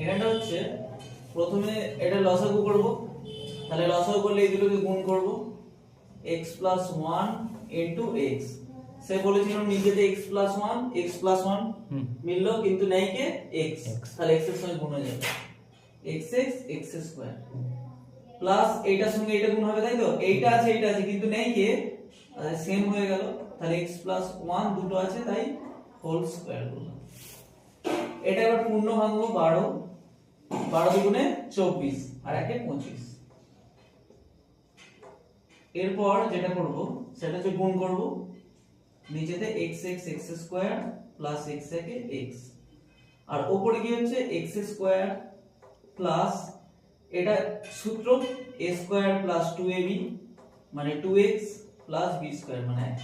এখানটা হচ্ছে প্রথমে এটা লসাগু করব, তাহলে লসাগু করলে এই দুটোকে গুণ করব, x plus 1 into x। সে বলেছিল নিজেতে x plus 1 মিললো, কিন্তু নেই কে x, তাহলে x এর সঙ্গে গুণ হয়ে যাবে x স্কয়ার প্লাস এইটার সঙ্গে এটা গুণ হবে, তাই তো? এইটা আছে কিন্তু নেই কে, সেম হয়ে গেল, তাহলে x plus 1 দুটো আছে তাই হোল স্কয়ার করলাম। এটা এবার পূর্ণ ভাঙবো, 12 দুগুণে 24 আর একে 25। এরপর যেটা করব সেটা হচ্ছে গুণ করব, নিচেতে x স্কয়ার প্লাস x একে x, আর উপরে কি হচ্ছে x স্কয়ার প্লাস এটা সূত্র a স্কয়ার প্লাস 2ab মানে 2x প্লাস b স্কয়ার মানে 1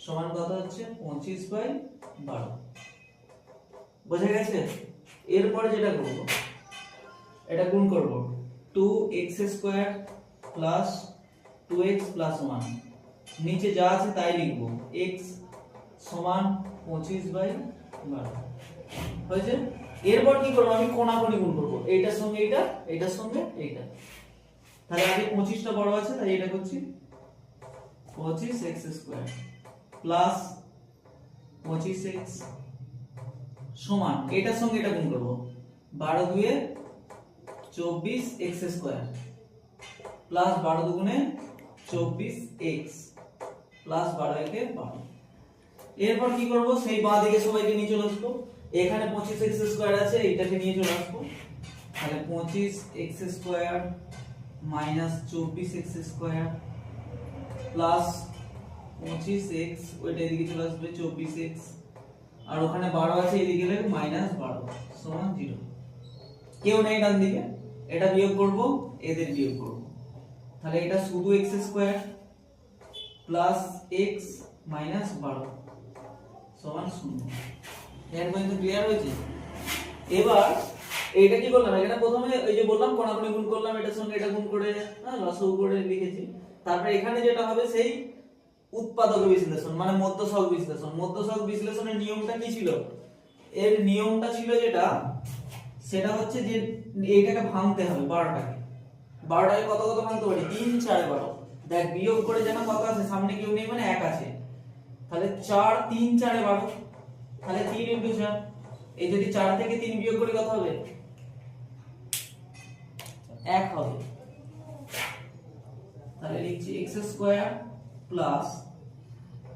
সমান কত হচ্ছে 25/12। বোঝা গেছে? এরপর যেটা করব এটা গুণ করব, 2x square plus 2x plus 1, নিচে যা আছে তাই লিখব, x সমান 25/12 হয়েছে। এরপর কি করব, আমি কোণাকুণি গুণ করব, এইটার সঙ্গে এইটা, এইটার সঙ্গে এইটা, তাহলে আগে 25টা বড় আছে তাই এটা করছি, 25x স্কয়ার প্লাস 25x সমান এটার সঙ্গে এটা গুণ করব, 12 দুয়ে 24x স্কয়ার প্লাস 12 দুগুণে 24x প্লাস 12 একে 12। এরপর কি করব, সেই বাঁ দিকে সবাইকে নিয়ে চলে আসবো, এখানে 25x স্কয়ার আছে, এইটাকে নিয়ে চলে আসবো, তাহলে 25x square minus 24x square plus 25x, ওইটা এদিকে চলে আসবে 24x, আর ওখানে 12 আছে, এদিকে গেলে মাইনাস 12 সমান 0। কেউ নেই ডান দিকে, এটা বিয়োগ করব, এদের বিয়োগ করব, তাহলে এটা শুধু x square plus x minus 12 সমান 0। এর পর্যন্ত ক্লিয়ার হয়েছে? এবার এইটা কি করলাম, এখানে প্রথমে ওই যে বললাম কোণাকুণি গুণ করলাম, এটার সঙ্গে এটা গুণ করে লসাগু করে লিখেছি। তারপরে এখানে যেটা হবে সেই উৎপাদক বিশ্লেষণ মানে মধ্যসহগ বিশ্লেষণ। মধ্যসহগ বিশ্লেষণের নিয়মটা কি ছিল? এর নিয়মটা ছিল যেটা, সেটা হচ্ছে যে এইটাকে ভাঙতে হবে 12টাকে। 12টাকে কত কত ভাঙতে পারি? 3 4 12। দেখ বিয়োগ করে যেন কত আছে, সামনে কেউ নেই মানে 1 আছে, তাহলে 4 3 4 12, তাহলে 3 * 4। এই যদি 4 থেকে 3 বিয়োগ করি কত হবে? 1 হবে। তাহলে লিখছি x স্কয়ার প্লাস,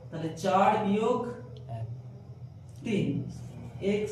তাহলে 4 বিয়োগ 3 x